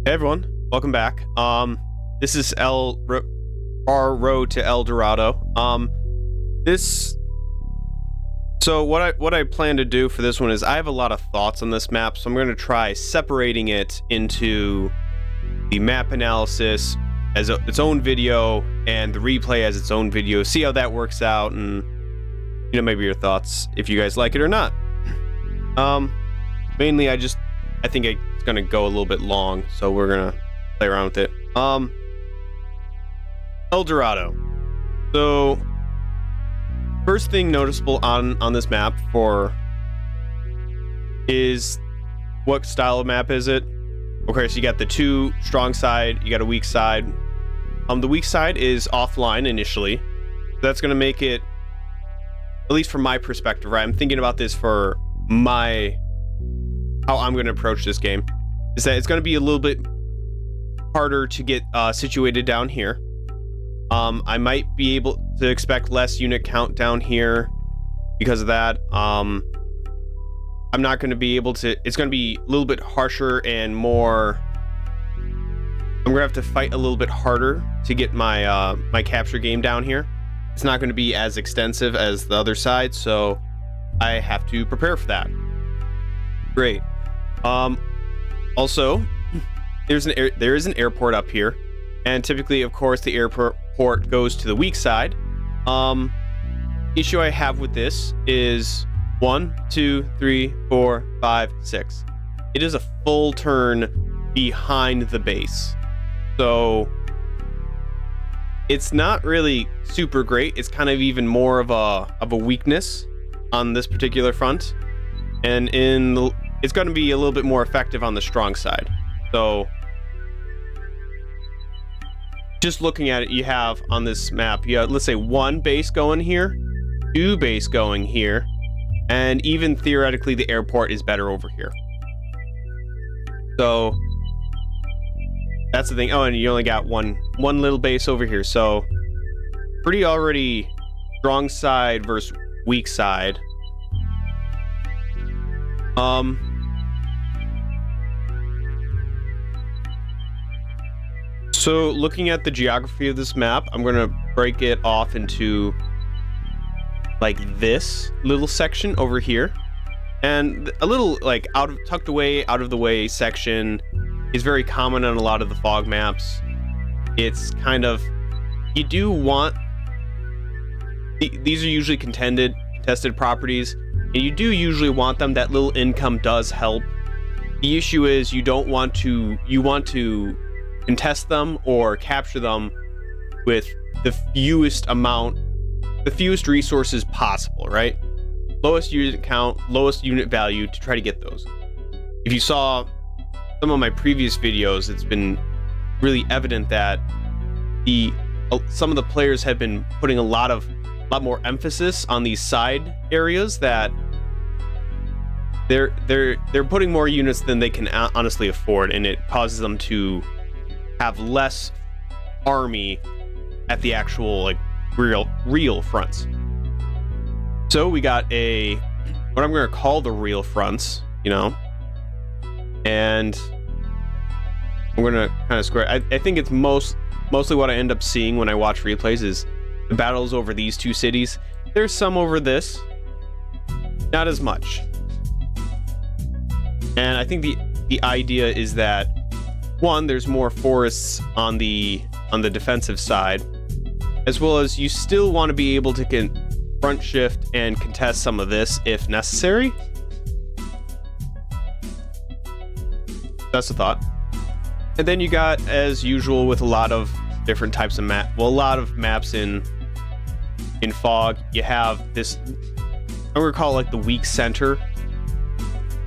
Hey everyone, welcome back. This is our road to El Dorado. So what I plan to do for this one is I have a lot of thoughts on this map, so I'm going to try separating it into the map analysis as its own video and the replay as its own video. See how that works out, and maybe your thoughts if you guys like it or not. Mainly I think it's gonna go a little bit long, so we're gonna play around with it. El Dorado. So first thing noticeable on this map is what style of map is it? Okay, so you got the two strong side, you got a weak side. The weak side is offline initially. That's gonna make it, at least from my perspective, right? I'm thinking about this for how I'm going to approach this game, is that it's going to be a little bit harder to get situated down here. I might be able to expect less unit count down here because of that. I'm not going to be able to, it's going to be a little bit harsher and more, I'm going to have to fight a little bit harder to get my my capture game down here. It's not going to be as extensive as the other side, so I have to prepare for that. Great. Also, there is an airport up here, and typically, of course, the airport goes to the weak side. Issue I have with this is 1, 2, 3, 4, 5, 6. It is a full turn behind the base, so it's not really super great. It's kind of even more of a weakness on this particular front, and it's going to be a little bit more effective on the strong side. So just looking at it, you have on this map, you have, let's say, 1 base going here, 2 base going here, and even theoretically the airport is better over here. So that's the thing. Oh, and you only got one little base over here, so pretty already strong side versus weak side. So looking at the geography of this map, I'm going to break it off into like this little section over here, and a little like tucked away out of the way section is very common on a lot of the fog maps. It's kind of, you do want, these are usually contested properties, and you do usually want them. That little income does help. The issue is you want to contest them or capture them with the fewest resources possible, right? Lowest unit count, lowest unit value to try to get those. If you saw some of my previous videos, it's been really evident that some of the players have been putting a lot more emphasis on these side areas, that they're putting more units than they can honestly afford, and it causes them to have less army at the actual like real fronts. So we got what I'm going to call the real fronts, and I'm going to kind of square. I think it's mostly what I end up seeing when I watch replays is the battles over these two cities. There's some over this, not as much. And I think the idea is that, one, there's more forests on the defensive side, as well as you still want to be able to front shift and contest some of this if necessary. That's the thought. And then you got, as usual with a lot of different types of a lot of maps in fog, you have this, I'm gonna call it like the weak center.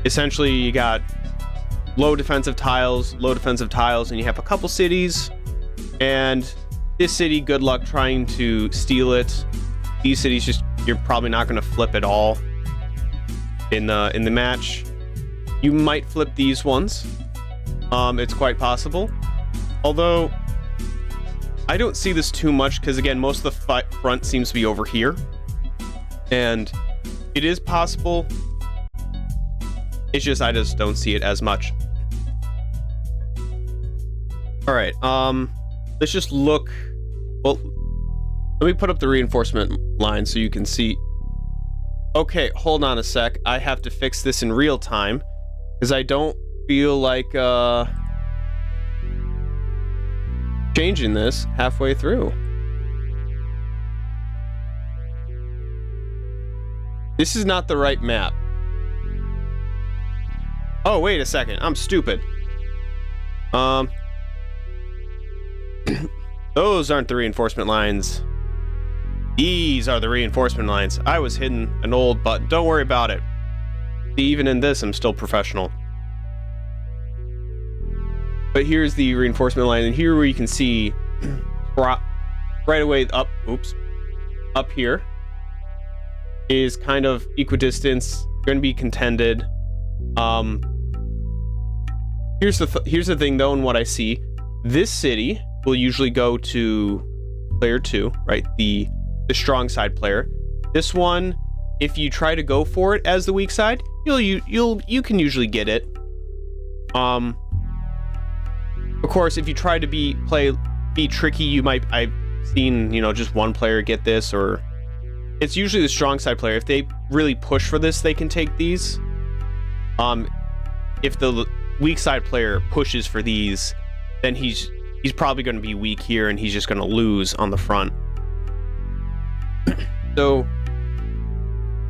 Essentially, you got low defensive tiles, and you have a couple cities, and this city, good luck trying to steal it. These cities, you're probably not going to flip at all in the match. You might flip these ones. It's quite possible, although I don't see this too much, because again, most of the front seems to be over here, and it is possible. It's just I just don't see it as much. All right. Let's just look. Well, let me put up the reinforcement line so you can see. Okay, hold on a sec. I have to fix this in real time because I don't feel like changing this halfway through. This is not the right map. Oh, wait a second. I'm stupid. Those aren't the reinforcement lines. These are the reinforcement lines. I was hitting an old button. Don't worry about it. Even in this, I'm still professional. But here's the reinforcement line, and here where you can see right away up here is kind of equidistance, going to be contended. Here's the thing though, and what I see, this city will usually go to player 2, right? The strong side player. This one, if you try to go for it as the weak side, you can usually get it. Of course, if you try to be tricky, you might. I've seen just one player get this, or it's usually the strong side player. If they really push for this, they can take these. If the weak side player pushes for these, then he's probably going to be weak here, and he's just going to lose on the front. So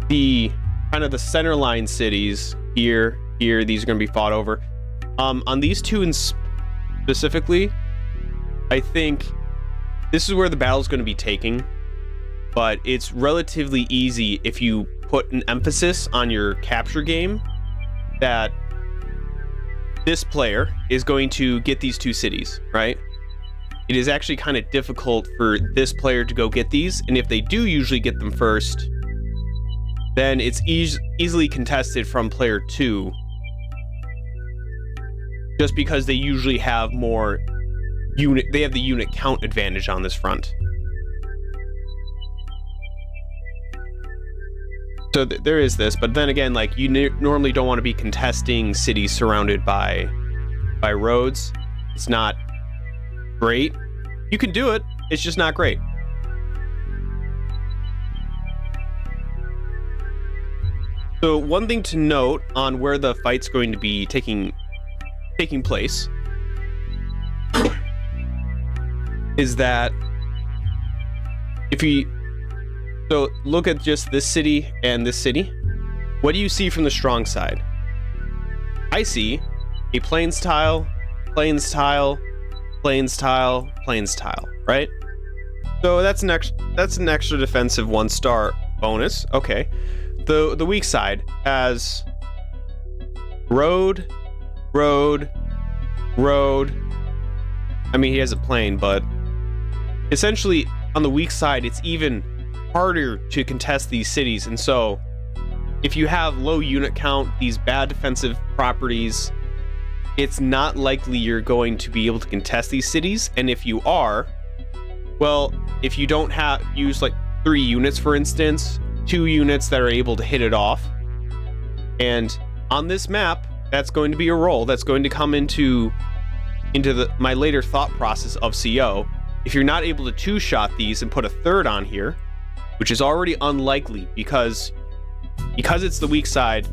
the kind of the center line cities here, these are going to be fought over. On these two specifically, I think this is where the battle is going to be taking, but it's relatively easy if you put an emphasis on your capture game that this player is going to get these two cities, right? It is actually kind of difficult for this player to go get these, and if they do usually get them first, then it's easily contested from player 2, just because they usually have more they have the unit count advantage on this front. So there is this, but then again, like, you normally don't want to be contesting cities surrounded by roads. It's not great. You can do it, it's just not great. So one thing to note on where the fight's going to be taking place is that so look at just this city and this city. What do you see from the strong side? I see a plains tile, plains tile, plains tile, plains tile, right? So that's an extra defensive 1-star bonus. Okay. The weak side has road. I mean, he has a plain, but essentially on the weak side, it's even harder to contest these cities. And so if you have low unit count, these bad defensive properties, it's not likely you're going to be able to contest these cities. And if you are, well, if you don't use like 3 units, for instance, 2 units that are able to hit it off, and on this map, that's going to be a role that's going to come into my later thought process of CO. If you're not able to 2-shot these and put a 3rd on here, which is already unlikely because it's the weak side,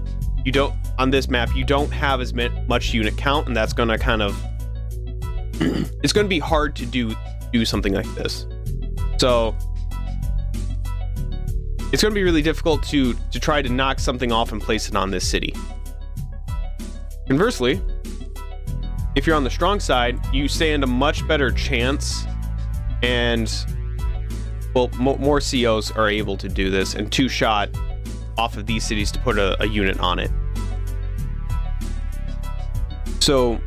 on this map you don't have as much unit count, and that's going to kind of it's going to be hard to do something like this. So it's going to be really difficult to try to knock something off and place it on this city. Conversely, if you're on the strong side, you stand a much better chance, and well, more COs are able to do this and 2-shot off of these cities to put a unit on it. So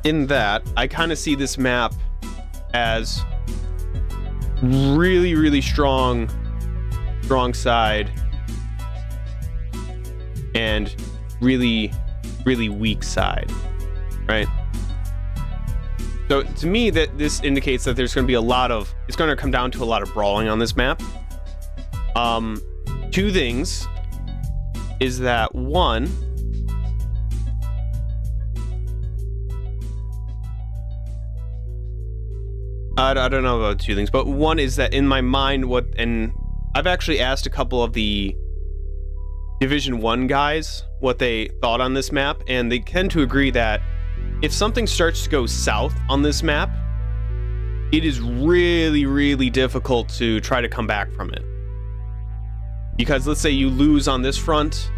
in that, I kind of see this map as really, really strong side and really, really weak side, right? So to me, that this indicates that there's going to be it's going to come down to a lot of brawling on this map. 2 things is that, one, I don't know about two things, but one is that in my mind, and I've actually asked a couple of the Division 1 guys what they thought on this map, and they tend to agree that if something starts to go south on this map, it is really, really difficult to try to come back from it. Because let's say you lose on this front,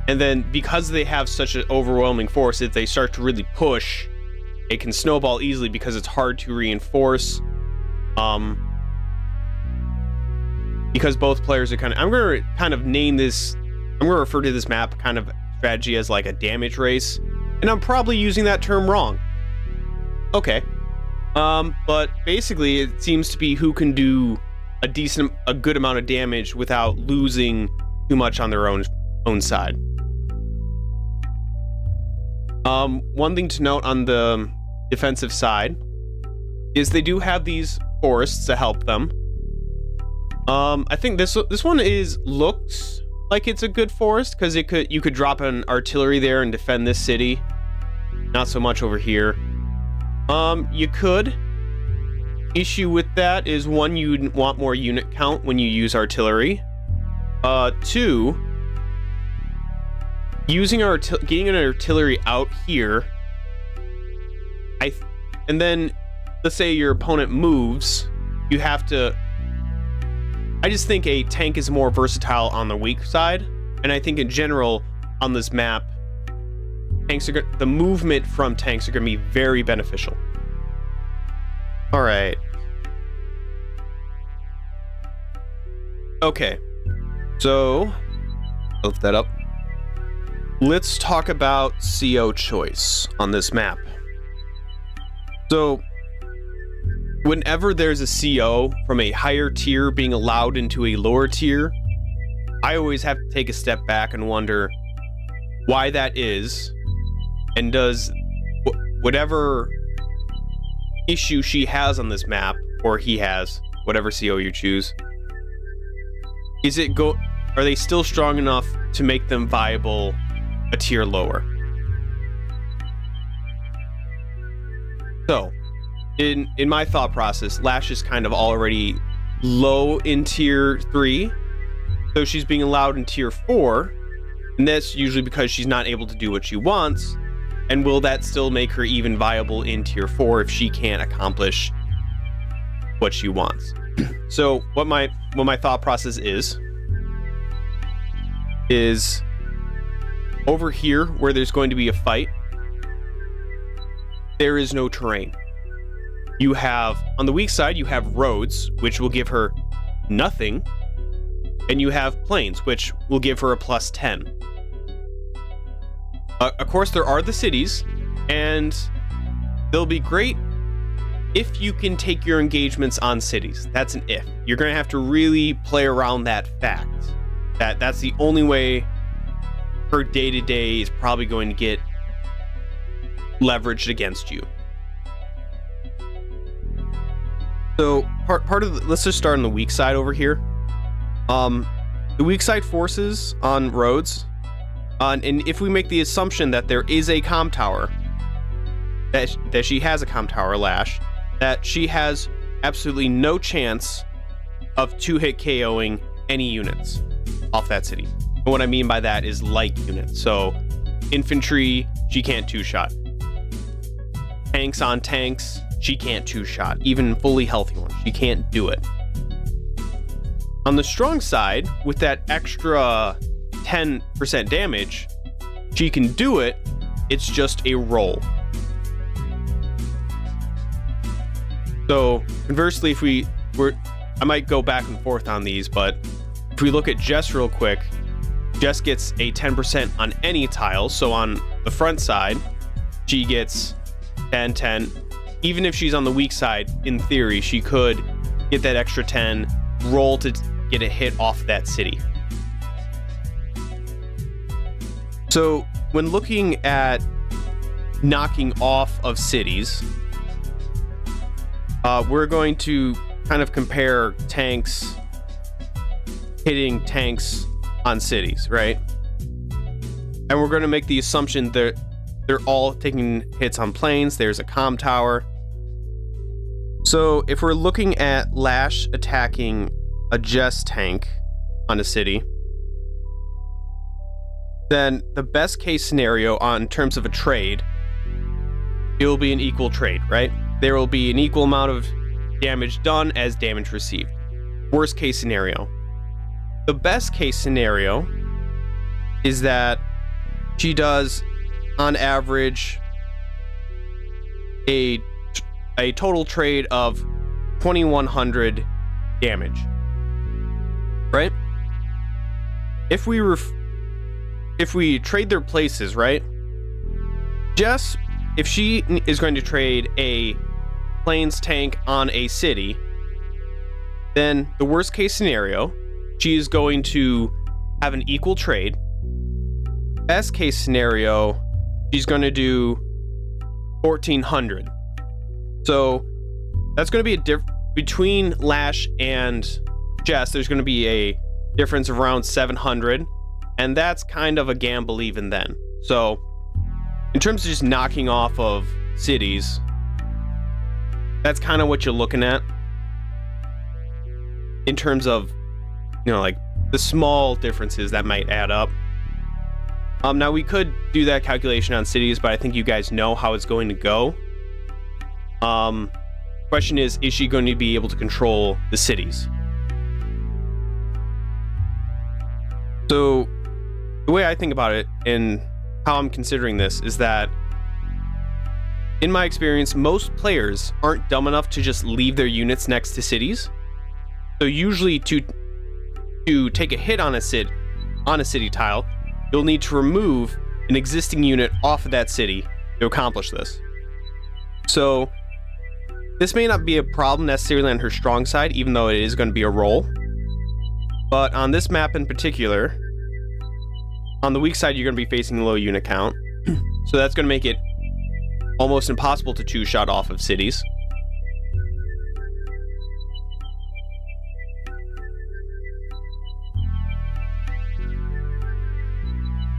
and then because they have such an overwhelming force, if they start to really push, it can snowball easily because it's hard to reinforce. Because both players are I'm going to kind of name this, I'm going to refer to this map kind of strategy as like a damage race. And I'm probably using that term wrong. Okay. But basically it seems to be who can do a good amount of damage without losing too much on their own side. One thing to note on the defensive side is they do have these forests to help them. I think this one looks like it's a good forest because you could drop an artillery there and defend this city. Not so much over here. You could. Issue with that is one, you want more unit count when you use artillery. Two, using getting an artillery out here. And then let's say your opponent moves, you have to. I just think a tank is more versatile on the weak side, and I think in general on this map, the movement from tanks are going to be very beneficial. All right. Okay. So, lift that up. Let's talk about CO choice on this map. So, whenever there's a CO from a higher tier being allowed into a lower tier, I always have to take a step back and wonder why that is, and does whatever issue she has on this map, or he has, whatever CO you choose, are they still strong enough to make them viable a tier lower? So, in my thought process, Lash is kind of already low in tier 3, so she's being allowed in tier 4, and that's usually because she's not able to do what she wants. And will that still make her even viable in tier 4 if she can't accomplish what she wants? So what my thought process is over here where there's going to be a fight, there is no terrain. You have, on the weak side, you have roads, which will give her nothing, and you have plains, which will give her a +10. Of course, there are the cities, and they'll be great if you can take your engagements on cities. That's an if. You're going to have to really play around that fact. That's the only way her day-to-day is probably going to get leveraged against you. So part of let's just start on the weak side over here. The weak side forces on roads, and if we make the assumption that there is a comm tower, that she has a comm tower, Lash, that she has absolutely no chance of 2-hit KOing any units off that city. And what I mean by that is light units. So infantry, she can't 2-shot. Tanks on tanks, she can't 2-shot. Even fully healthy ones, she can't do it. On the strong side, with that extra 10% damage, she can do it. It's just a roll. So conversely, I might go back and forth on these, but if we look at Jess real quick, Jess gets a 10% on any tile. So on the front side, she gets 10, 10. Even if she's on the weak side, in theory, she could get that extra 10, roll to get a hit off that city. So when looking at knocking off of cities, we're going to kind of compare tanks hitting tanks on cities, right? And we're going to make the assumption that they're all taking hits on planes. There's a comm tower. So if we're looking at Lash attacking a Jess tank on a city, then the best case scenario in terms of a trade, it will be an equal trade, right? There will be an equal amount of damage done as damage received. Worst case scenario. The best case scenario is that she does, on average, a total trade of 2,100 damage, right? If we trade their places, right? Jess, if she is going to trade a plains tank on a city, then the worst case scenario, she is going to have an equal trade. Best case scenario, she's going to do 1,400. So that's going to be between Lash and Jess, there's going to be a difference of around 700, and that's kind of a gamble even then. So in terms of just knocking off of cities, that's kind of what you're looking at in terms of, you know, like the small differences that might add up. Now we could do that calculation on cities, but I think you guys know how it's going to go. Question is she going to be able to control the cities? So the way I think about it and how I'm considering this is that, in my experience, most players aren't dumb enough to just leave their units next to cities. So usually to take a hit on a city tile, you'll need to remove an existing unit off of that city to accomplish this. So this may not be a problem necessarily on her strong side, even though it is going to be a roll. But on this map in particular, on the weak side, you're going to be facing a low unit count. So that's going to make it almost impossible to two-shot off of cities.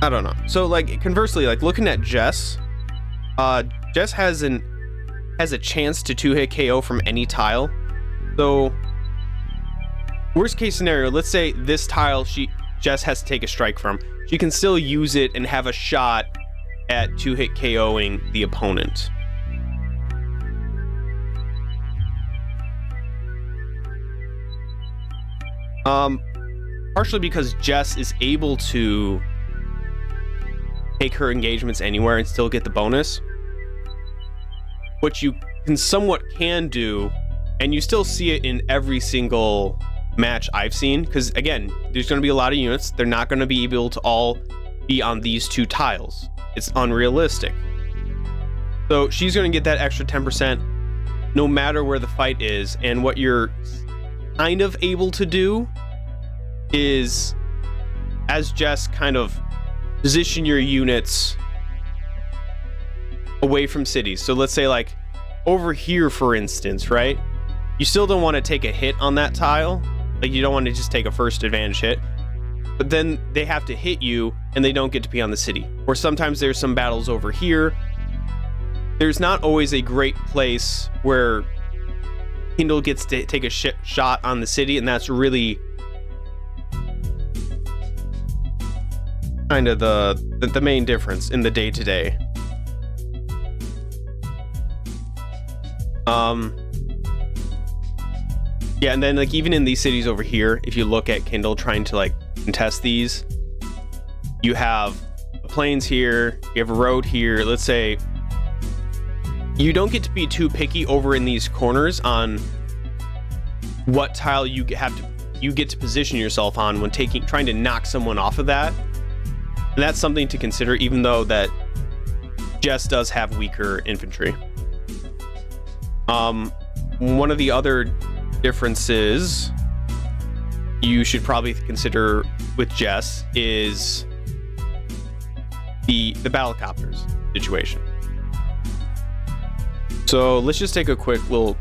I don't know. So like conversely, like looking at Jess, Jess has a chance to two-hit KO from any tile. So worst case scenario, let's say this tile Jess has to take a strike from. She can still use it and have a shot at two-hit KOing the opponent. Partially because Jess is able to take her engagements anywhere and still get the bonus. What you can do, and you still see it in every single match I've seen, because again, there's going to be a lot of units. They're not going to be able to all be on these two tiles. It's unrealistic. So she's going to get that extra 10% no matter where the fight is. And what you're kind of able to do is, as Jess, kind of position your units away from cities. So let's say like over here, for instance, right? You still don't want to take a hit on that tile. Like you don't want to just take a first advantage hit, but then they have to hit you and they don't get to be on the city. Or sometimes there's some battles over here. There's not always a great place where Kindle gets to take a shot on the city, and that's really kind of the main difference in the day-to-day. Yeah, and then like even in these cities over here, if you look at Kindle trying to like contest these, you have the plains here, you have a road here. Let's say you don't get to be too picky over in these corners on what tile you get to position yourself on when trying to knock someone off of that. And that's something to consider, even though that Jess does have weaker infantry. One of the other differences you should probably consider with Jess is the battlecopters situation. So let's just take a quick little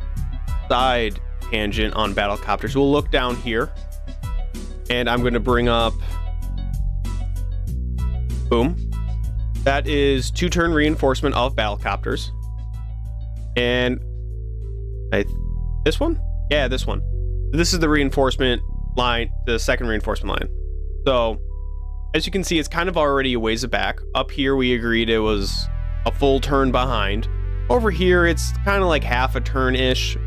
side tangent on battlecopters. We'll look down here, and I'm going to bring up, boom, that is 2-turn reinforcement of battlecopters. And I This one? Yeah, this one. This is the reinforcement line, the second reinforcement line. So, as you can see, it's kind of already a ways back. Up here, we agreed it was a full turn behind. Over here, it's kind of like half a turn-ish.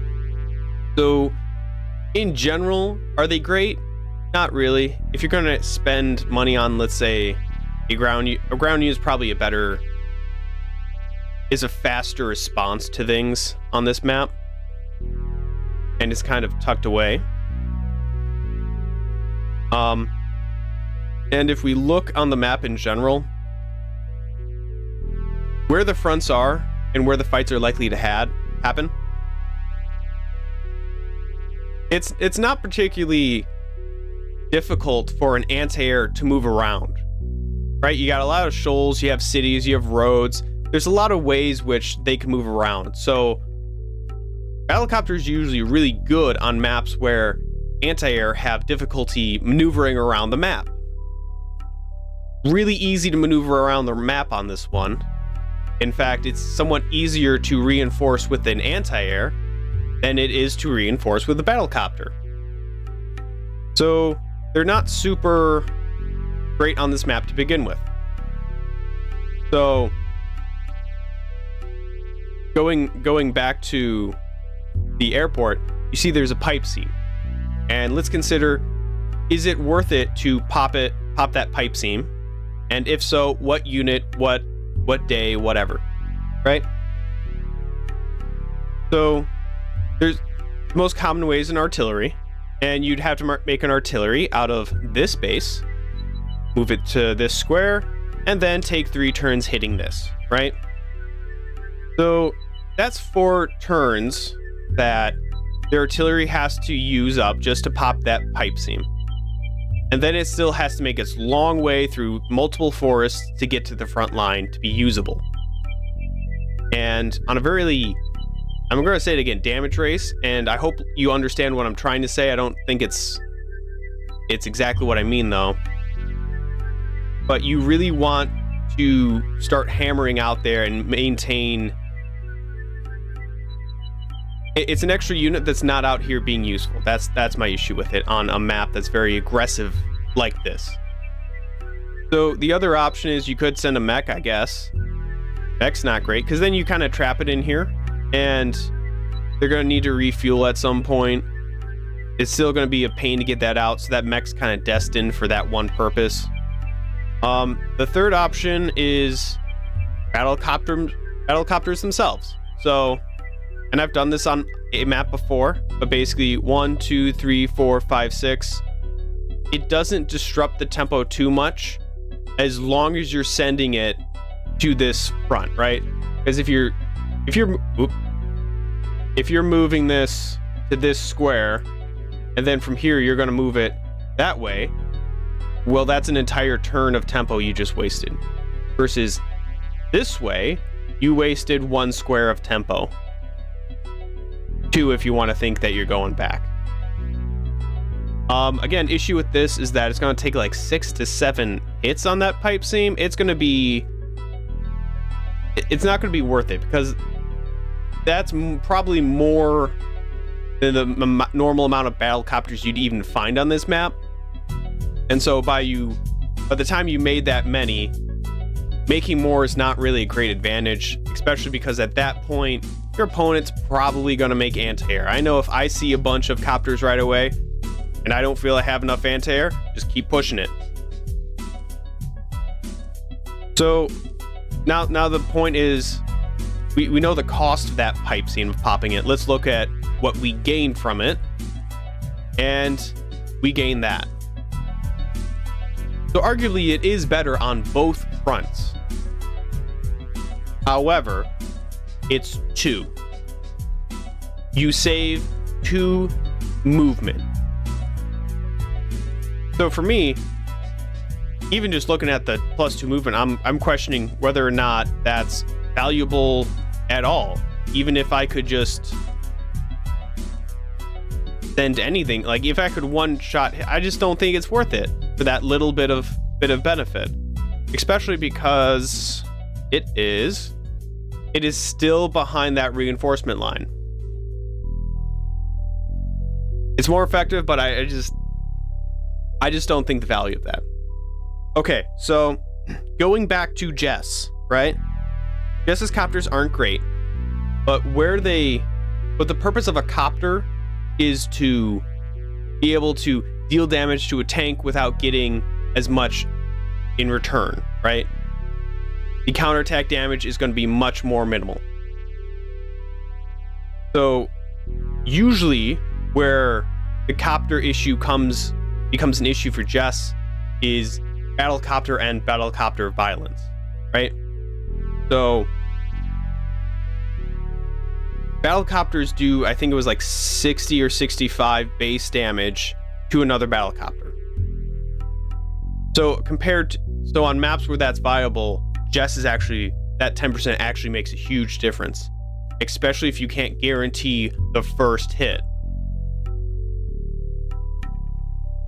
So, in general, are they great? Not really. If you're going to spend money on, let's say, a ground use is probably is a faster response to things on this map. And it's kind of tucked away. And if we look on the map in general, where the fronts are and where the fights are likely to happen, it's not particularly difficult for an anti-air to move around, right? You got a lot of shoals, you have cities, you have roads. There's a lot of ways which they can move around. So battlecopters are usually really good on maps where anti-air have difficulty maneuvering around the map. Really easy to maneuver around the map on this one. In fact, it's somewhat easier to reinforce with an anti-air than it is to reinforce with a battlecopter. So they're not super great on this map to begin with. So going back to the airport, you see there's a pipe seam. And let's consider, is it worth it to pop that pipe seam? And if so, what unit, what day, whatever, right? So there's the most common ways in artillery, and you'd have to make an artillery out of this base, move it to this square, and then take 3 turns hitting this, right? So that's 4 turns that the artillery has to use up just to pop that pipe seam. And then it still has to make its long way through multiple forests to get to the front line to be usable. And on a very, I'm going to say it again, damage race, and I hope you understand what I'm trying to say. I don't think it's exactly what I mean, though. But you really want to start hammering out there and maintain. It's an extra unit that's not out here being useful. That's my issue with it on a map that's very aggressive like this. So the other option is you could send a mech, I guess. Mech's not great, because then you kind of trap it in here, and they're going to need to refuel at some point. It's still going to be a pain to get that out, so that mech's kind of destined for that one purpose. The third option is battlecopters themselves. So, and I've done this on a map before, but basically 1, 2, 3, 4, 5, 6. It doesn't disrupt the tempo too much as long as you're sending it to this front, right? Because if you're moving this to this square, and then from here you're going to move it that way, well, that's an entire turn of tempo you just wasted. Versus this way, you wasted 1 square of tempo. 2 if you want to think that you're going back. Again, issue with this is that it's going to take like 6 to 7 hits on that pipe seam. It's not going to be worth it, because that's probably more than the normal amount of battlecopters you'd even find on this map. And so by the time you made that many, making more is not really a great advantage, especially because at that point, your opponent's probably going to make anti-air. I know if I see a bunch of copters right away, and I don't feel I have enough anti-air, just keep pushing it. So now the point is, we know the cost of that pipe seam of popping it. Let's look at what we gained from it, and we gain that. So arguably it is better on both fronts. However, it's 2. You save 2 movement. So for me, even just looking at the +2 movement, I'm questioning whether or not that's valuable at all. Even if I could just send anything, like if I could one-shot, I just don't think it's worth it for that little bit of benefit, especially because it is still behind that reinforcement line. It's more effective, but I just don't think the value of that. Okay, so going back to Jess, right? Jess's copters aren't great, but the purpose of a copter is to be able to deal damage to a tank without getting as much in return, right? The counterattack damage is going to be much more minimal. So usually where the copter issue becomes an issue for Jess is battlecopter and battlecopter violence, right? So battlecopters do, I think it was like 60 or 65 base damage to another battlecopter. So so on maps where that's viable, Jess is actually, that 10% actually makes a huge difference, especially if you can't guarantee the first hit.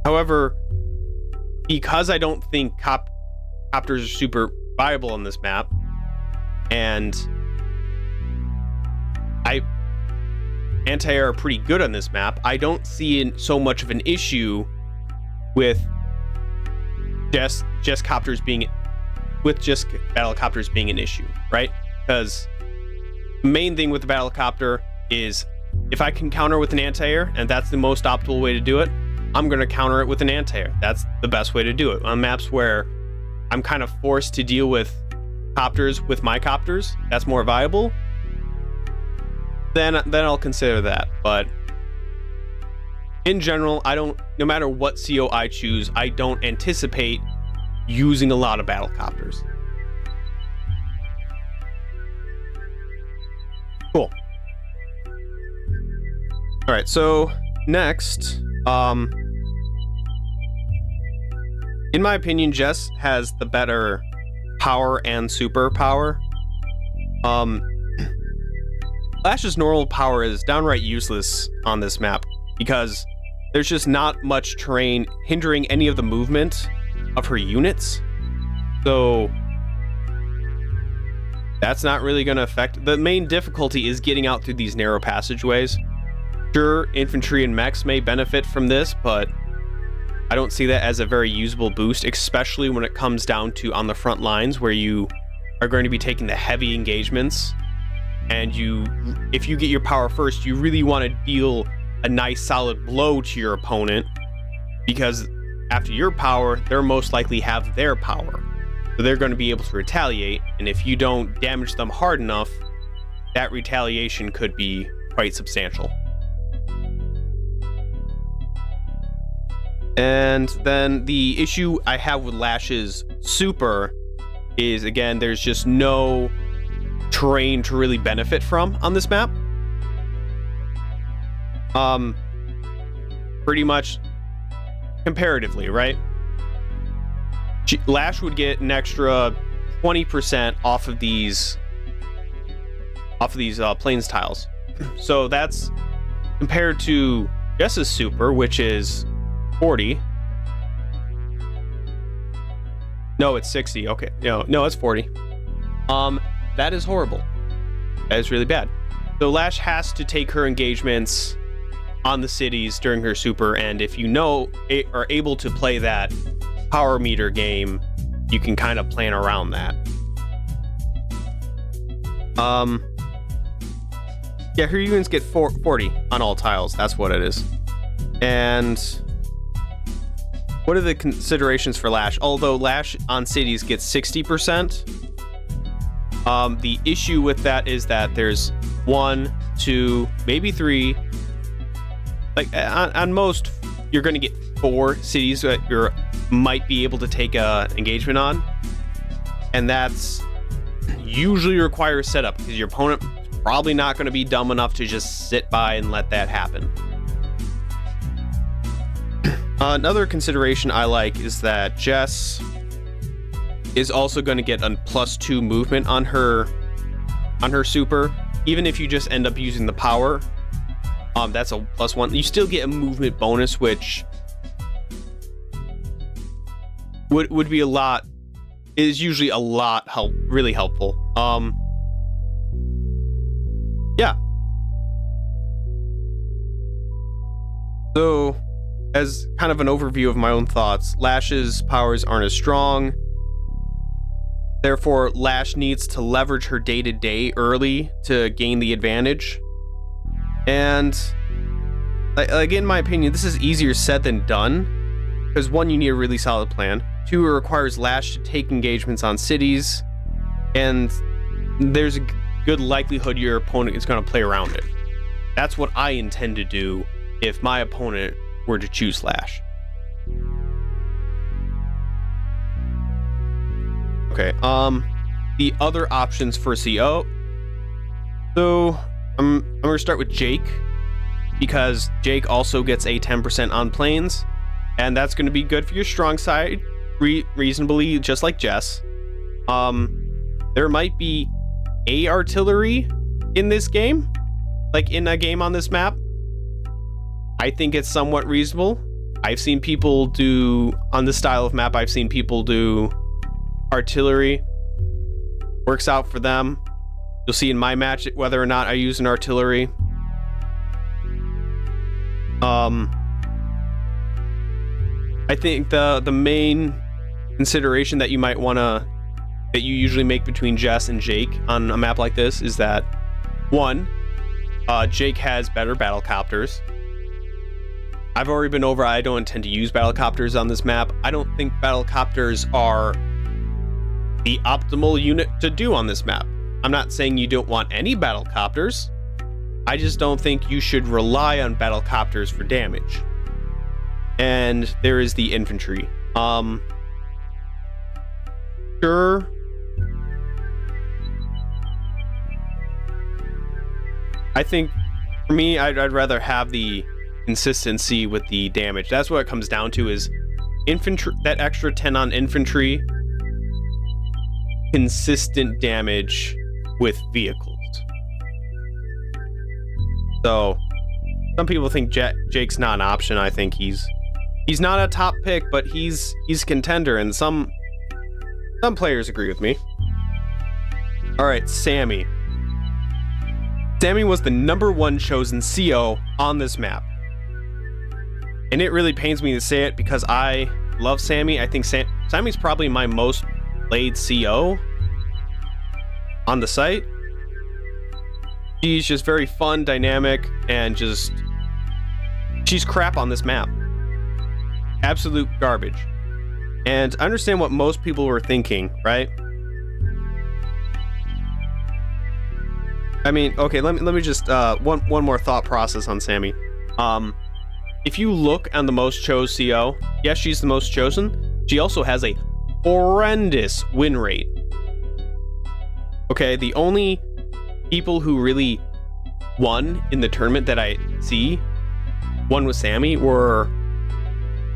However, because I don't think copters are super viable on this map, and anti-air are pretty good on this map, I don't see so much of an issue with just battlecopters being an issue, right? Because the main thing with the battlecopter is if I can counter with an anti-air, and that's the most optimal way to do it, I'm going to counter it with an anti-air. That's the best way to do it. On maps where I'm kind of forced to deal with copters with my copters, that's more viable, then I'll consider that. But in general, no matter what CO I choose, I don't anticipate using a lot of battlecopters. Cool. All right, so next, in my opinion, Jess has the better power and super power. Lash's normal power is downright useless on this map because there's just not much terrain hindering any of the movement of her units. So that's not really going to affect. The main difficulty is getting out through these narrow passageways. Sure, infantry and mechs may benefit from this, but I don't see that as a very usable boost, especially when it comes down to on the front lines where you are going to be taking the heavy engagements. And if you get your power first, you really want to deal a nice solid blow to your opponent, because after your power, they're most likely have their power. So they're going to be able to retaliate, and if you don't damage them hard enough, that retaliation could be quite substantial. And then the issue I have with Lash's super is, again, there's just no terrain to really benefit from on this map. Pretty much comparatively, right? Lash would get an extra 20% off of these plains tiles. So that's compared to Jess's super, which is 40. No, it's 60. Okay. No, it's 40. That is horrible. That is really bad. So Lash has to take her engagements on the cities during her super, and if you are able to play that power meter game, you can kind of plan around that. Yeah, her units get 40 on all tiles. That's what it is. And what are the considerations for Lash? Although Lash on cities gets 60%, the issue with that is that there's 1, 2, maybe 3. Like on most, you're going to get 4 cities that you might be able to take a engagement on, and that's usually requires setup because your opponent is probably not going to be dumb enough to just sit by and let that happen. Another consideration I like is that Jess is also going to get a +2 movement on her super, even if you just end up using the power. That's a +1. You still get a movement bonus, which would be is usually a lot really helpful. Yeah. So, as kind of an overview of my own thoughts, Lash's powers aren't as strong. Therefore, Lash needs to leverage her day-to-day early to gain the advantage. And, like, in my opinion, this is easier said than done. Because 1, you need a really solid plan. 2, it requires Lash to take engagements on cities. And there's a good likelihood your opponent is going to play around it. That's what I intend to do if my opponent were to choose Lash. Okay, the other options for CO. So, I'm gonna start with Jake, because Jake also gets a 10% on planes, and that's gonna be good for your strong side, reasonably, just like Jess. There might be a artillery in this game, like in a game on this map. I think it's somewhat reasonable. I've seen people do, on this style of map, I've seen people do artillery. Works out for them. You'll see in my match whether or not I use an artillery. I think the main consideration that you might wanna, that you usually make between Jess and Jake on a map like this is that 1, Jake has better battle copters. I've already been over, I don't intend to use battle copters on this map. I don't think battle copters are the optimal unit to do on this map. I'm not saying you don't want any battle copters. I just don't think you should rely on battle copters for damage. And there is the infantry. Sure. I think for me, I'd rather have the consistency with the damage. That's what it comes down to, is infantry, that extra 10 on infantry, consistent damage with vehicles. So some people think Jake's not an option. I think he's not a top pick, but he's contender, and some players agree with me. All right, Sammy. Sammy was the #1 chosen CO on this map. And it really pains me to say it because I love Sammy. I think Sammy's probably my most played CO on the site. She's just very fun, dynamic, and just, she's crap on this map. Absolute garbage. And I understand what most people were thinking, right? I mean, okay, let me just one more thought process on Sammy. If you look on the most chose CO, yes, she's the most chosen. She also has a horrendous win rate. Okay, the only people who really won in the tournament that I see, won with Sammy,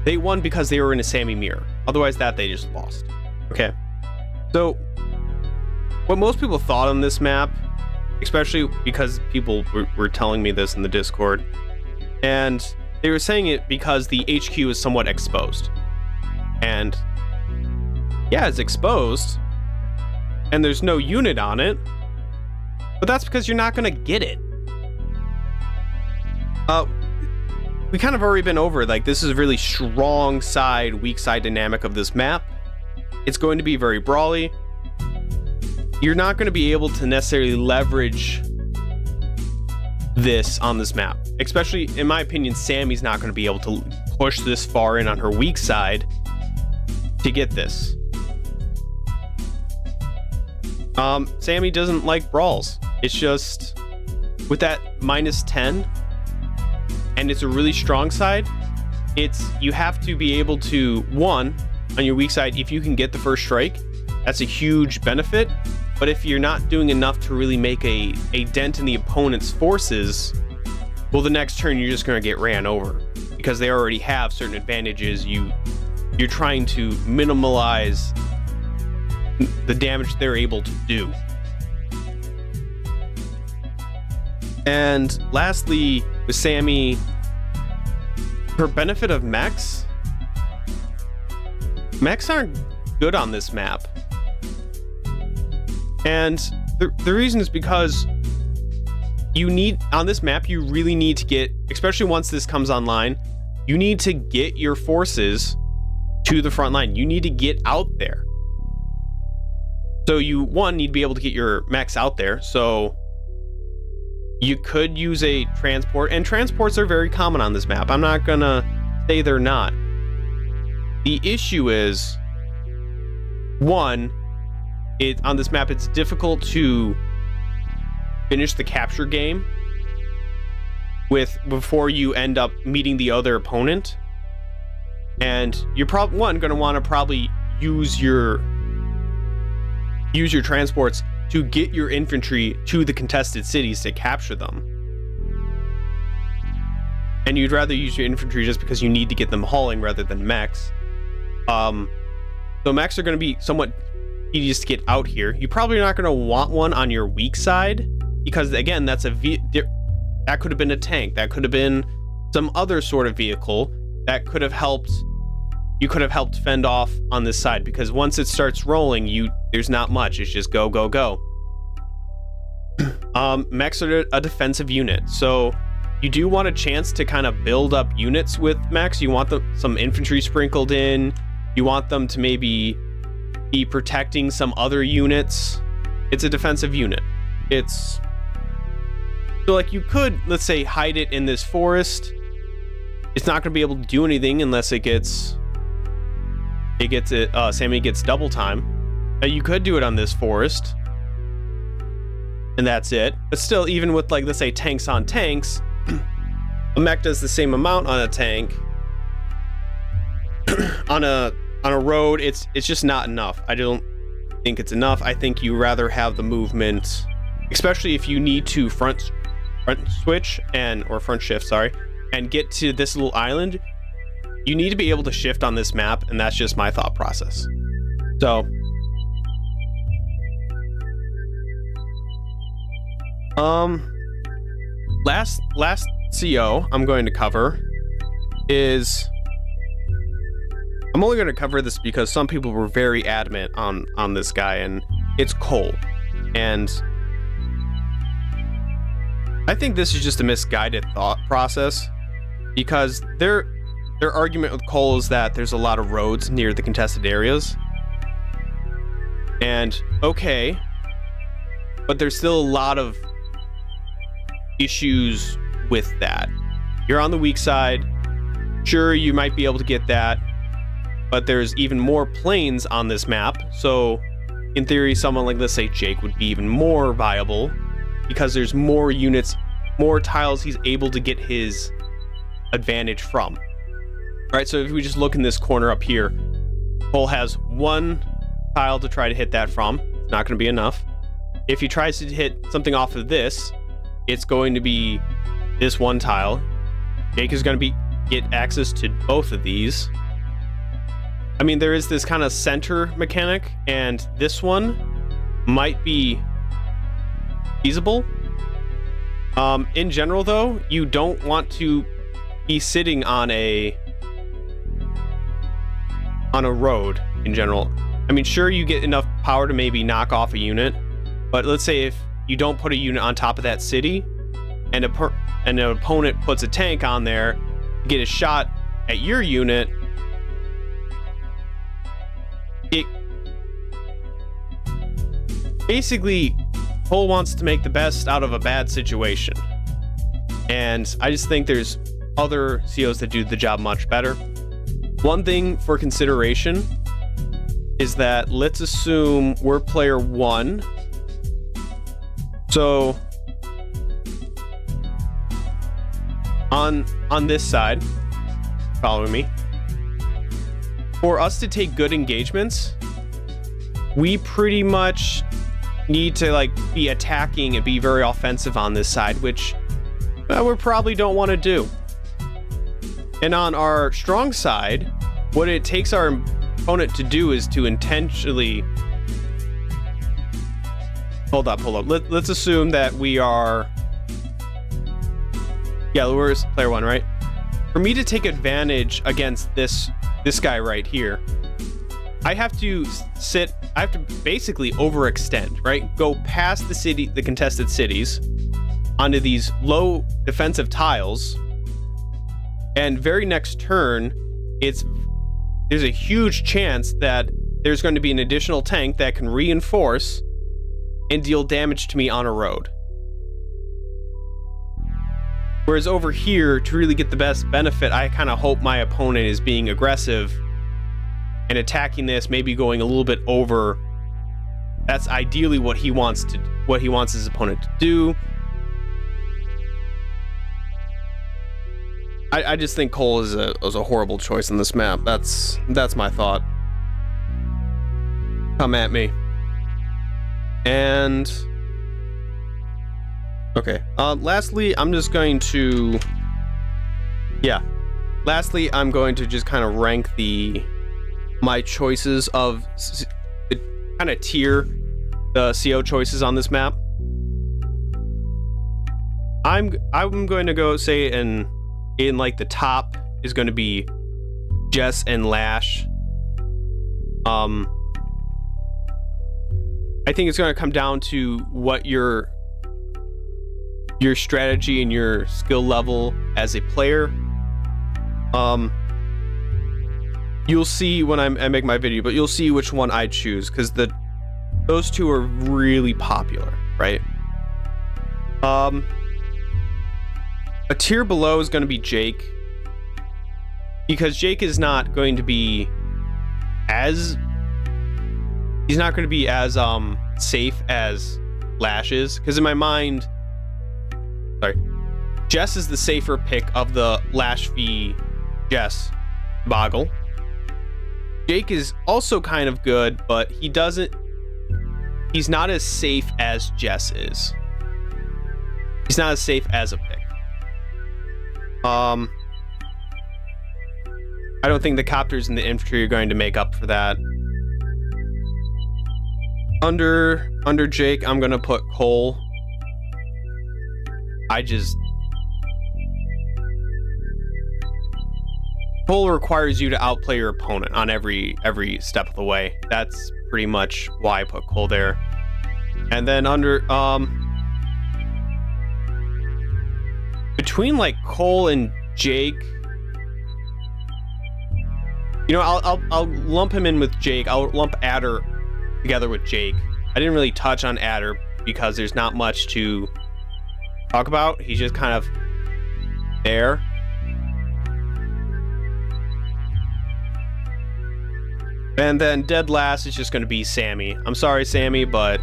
they won because they were in a Sammy mirror. Otherwise that they just lost. Okay, so what most people thought on this map, especially because people were telling me this in the Discord, and they were saying it because the HQ is somewhat exposed. And yeah, it's exposed, and there's no unit on it, but that's because you're not gonna get it. We kind of already been over, like, this is a really strong side, weak side dynamic of this map. It's going to be very brawly. You're not going to be able to necessarily leverage this on this map. Especially, in my opinion, Sammy's not going to be able to push this far in on her weak side to get this. Sammy doesn't like brawls. It's just, with that -10, and it's a really strong side, you have to be able to, 1, on your weak side, if you can get the first strike, that's a huge benefit. But if you're not doing enough to really make a dent in the opponent's forces, well, the next turn you're just going to get ran over because they already have certain advantages. You're trying to minimize the damage they're able to do. And lastly, with Sammy, her benefit of mechs aren't good on this map. And the reason is because you need, on this map, you really need to get, especially once this comes online, you need to get your forces to the front line. You need to get out there. So you, one, need to be able to get your mechs out there. So you could use a transport, and transports are very common on this map. I'm not gonna say they're not. The issue is, one, on this map, it's difficult to finish the capture game before you end up meeting the other opponent. And you're probably going to want to probably use your transports to get your infantry to the contested cities to capture them. And you'd rather use your infantry just because you need to get them hauling rather than mechs. So mechs are going to be somewhat tedious to get out here. You're probably not going to want one on your weak side because, again, that could have been a tank. That could have been some other sort of vehicle that could have helped. You could have helped fend off on this side, because once it starts rolling, there's not much. It's just go, go, go. Mechs are a defensive unit, so you do want a chance to kind of build up units with mechs. You want some infantry sprinkled in. You want them to maybe be protecting some other units. It's a defensive unit. So like you could, let's say, hide it in this forest. It's not going to be able to do anything unless Sammy gets double time. You could do it on this forest, and that's it. But still, even with, like, let's say tanks on tanks, a mech does the same amount on a tank. on a road, it's just not enough. I don't think it's enough. I think you rather have the movement, especially if you need to front switch or front shift, sorry, and get to this little island. You need to be able to shift on this map, and that's just my thought process. So, last CO I'm going to cover is, I'm only going to cover this because some people were very adamant on this guy, and it's coal. And I think this is just a misguided thought process, because their argument with coal is that there's a lot of roads near the contested areas. And okay, but there's still a lot of issues with that. You're on the weak side. Sure, you might be able to get that, but there's even more planes on this map. So in theory, someone like, let's say, Jake would be even more viable because there's more units, more tiles he's able to get his advantage from. All right, so if we just look in this corner up here, Cole has one tile to try to hit that from. It's not going to be enough. If he tries to hit something off of this, it's going to be this one tile. Jake is going to get access to both of these. I mean, there is this kind of center mechanic, and this one might be feasible. In general, though, you don't want to be sitting on a road in general. I mean, sure, you get enough power to maybe knock off a unit, but let's say if you don't put a unit on top of that city, and an opponent puts a tank on there to get a shot at your unit, it basically, Cole wants to make the best out of a bad situation. And I just think there's other COs that do the job much better. One thing for consideration is that, let's assume we're player 1. So on this side, following me, for us to take good engagements, we pretty much need to, like, be attacking and be very offensive on this side, which we probably don't want to do. And on our strong side, what it takes our opponent to do is to intentionally... Hold up. Let's assume that we are... Yeah, we're player 1, right? For me to take advantage against this guy right here, I have to basically overextend, right? Go past the contested cities, onto these low defensive tiles, and very next turn, there's a huge chance that there's going to be an additional tank that can reinforce and deal damage to me on a road. Whereas over here, to really get the best benefit, I kind of hope my opponent is being aggressive and attacking this, maybe going a little bit over. That's ideally what he wants his opponent to do. I just think Cole is a horrible choice in this map. That's my thought. Come at me. And okay. Lastly, I'm just going to just kind of rank my choices of kind of tier the CO choices on this map. I'm going to go say in like the top is going to be Jess and Lash. I think it's going to come down to what your strategy and your skill level as a player. You'll see when I make my video, but you'll see which one I choose, because those two are really popular, right? A tier below is going to be Jake, because Jake is not going to be as safe as Lash is, because in my mind, Jess is the safer pick of the Lash v Jess Boggle. Jake is also kind of good, but he's not as safe as Jess is. He's not as safe as a pick. I don't think the copters and the infantry are going to make up for that. Under Jake, I'm gonna put Cole. Cole requires you to outplay your opponent on every step of the way. That's pretty much why I put Cole there. And then between like Cole and Jake, I'll lump him in with Jake. I'll lump Adder together with Jake. I didn't really touch on Adder because there's not much to talk about. He's just kind of there. And then dead last is just going to be Sammy. I'm sorry, Sammy, but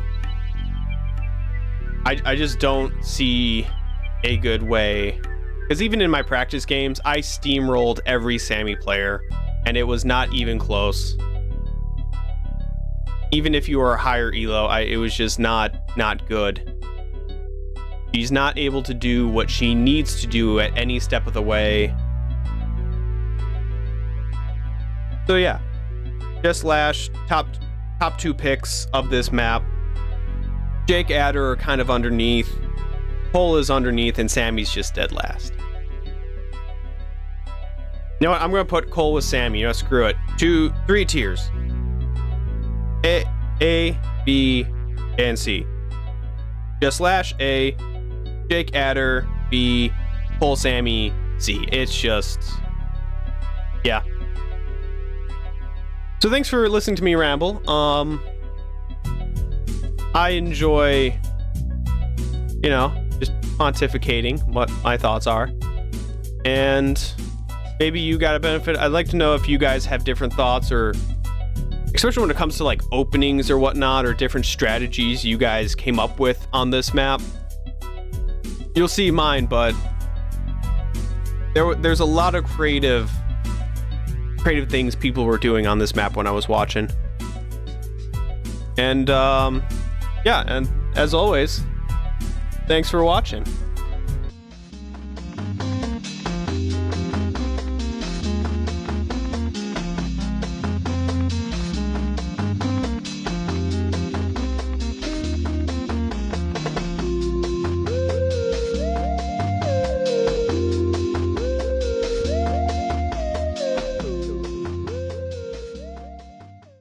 I just don't see a good way, because even in my practice games, I steamrolled every Sammy player, and it was not even close. Even if you were a higher elo, it was just not good. She's not able to do what she needs to do at any step of the way. So yeah, just Lash, top two picks of this map. Jake, Adder are kind of underneath. Cole is underneath, and Sammy's just dead last. You know what? I'm gonna put Cole with Sammy. Screw it. 3 tiers. A, B, and C. Just Lash A, Jake Adder B, Cole Sammy C. It's just, yeah. So thanks for listening to me ramble. I enjoy, just pontificating what my thoughts are, and maybe you got a benefit. I'd like to know if you guys have different thoughts, or especially when it comes to like openings or whatnot, or different strategies you guys came up with on this map. You'll see mine, but there's a lot of creative things people were doing on this map when I was watching. And yeah, and as always, thanks for watching.